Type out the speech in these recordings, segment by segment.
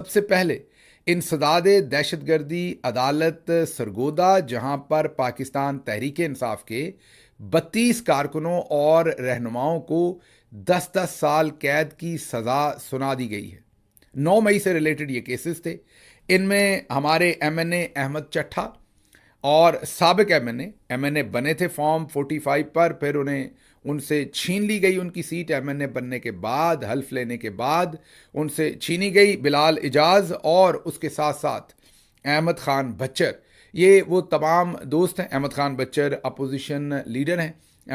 سب سے پہلے انسداد دہشت گردی عدالت سرگودا، جہاں پر پاکستان تحریک انصاف کے 32 کارکنوں اور رہنماؤں کو 10 سال قید کی سزا سنا دی گئی ہے۔ 9 مئی سے ریلیٹڈ یہ کیسز تھے۔ ان میں ہمارے ایم این اے احمد چٹھا اور سابق ایم این اے بنے تھے فارم 45 پر، پھر ان سے چھین لی گئی ان کی سیٹ ایم این اے بننے کے بعد، حلف لینے کے بعد ان سے چھینی گئی۔ بلال اجاز اور اس کے ساتھ ساتھ احمد خان بچر، یہ وہ تمام دوست ہیں۔ احمد خان بچر اپوزیشن لیڈر ہیں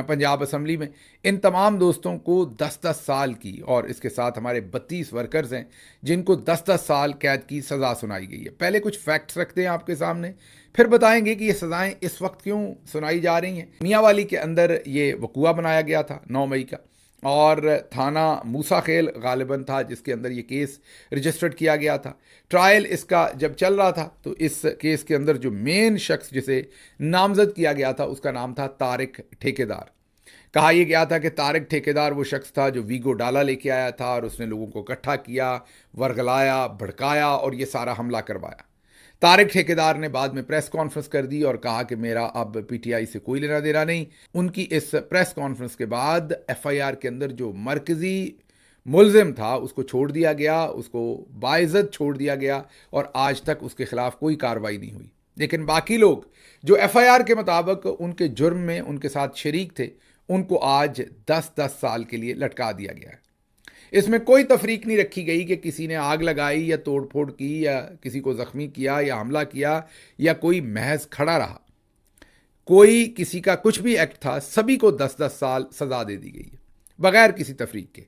پنجاب اسمبلی میں۔ ان تمام دوستوں کو 10 سال کی، اور اس کے ساتھ ہمارے 32 ورکرز ہیں جن کو 10 سال قید کی سزا سنائی گئی ہے۔ پہلے کچھ فیکٹس رکھتے ہیں آپ کے سامنے، پھر بتائیں گے کہ یہ سزائیں اس وقت کیوں سنائی جا رہی ہیں۔ میاں والی کے اندر یہ وقوعہ بنایا گیا تھا 9 مئی کا، اور تھانہ موسیٰ خیل غالباً تھا جس کے اندر یہ کیس رجسٹرڈ کیا گیا تھا۔ ٹرائل اس کا جب چل رہا تھا تو اس کیس کے اندر جو مین شخص جسے نامزد کیا گیا تھا اس کا نام تھا طارق ٹھیکیدار۔ کہا یہ گیا تھا کہ طارق ٹھیکیدار وہ شخص تھا جو ویگو ڈالا لے کے آیا تھا، اور اس نے لوگوں کو اکٹھا کیا، ورغلایا، بھڑکایا اور یہ سارا حملہ کروایا۔ طارق ٹھیکیدار نے بعد میں پریس کانفرنس کر دی اور کہا کہ میرا اب پی ٹی آئی سے کوئی لینا دینا نہیں۔ ان کی اس پریس کانفرنس کے بعد ایف آئی آر کے اندر جو مرکزی ملزم تھا اس کو چھوڑ دیا گیا، اس کو باعزت چھوڑ دیا گیا، اور آج تک اس کے خلاف کوئی کارروائی نہیں ہوئی۔ لیکن باقی لوگ جو ایف آئی آر کے مطابق ان کے جرم میں ان کے ساتھ شریک تھے، ان کو آج 10 سال کے لیے لٹکا دیا گیا ہے۔ اس میں کوئی تفریق نہیں رکھی گئی کہ کسی نے آگ لگائی یا توڑ پھوڑ کی یا کسی کو زخمی کیا یا حملہ کیا یا کوئی محض کھڑا رہا۔ کوئی کسی کا کچھ بھی ایکٹ تھا، سبھی کو 10 سال سزا دے دی گئی ہے بغیر کسی تفریق کے۔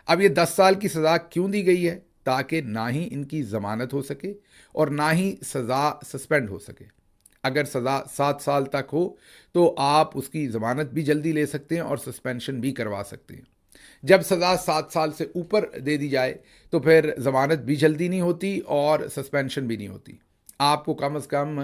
اب یہ 10 سال کی سزا کیوں دی گئی ہے؟ تاکہ نہ ہی ان کی ضمانت ہو سکے اور نہ ہی سزا سسپینڈ ہو سکے۔ اگر سزا 7 سال تک ہو تو آپ اس کی ضمانت بھی جلدی لے سکتے ہیں اور سسپینشن بھی کروا سکتے ہیں۔ جب سزا 7 سال سے اوپر دے دی جائے تو پھر ضمانت بھی جلدی نہیں ہوتی اور سسپینشن بھی نہیں ہوتی۔ آپ کو کم از کم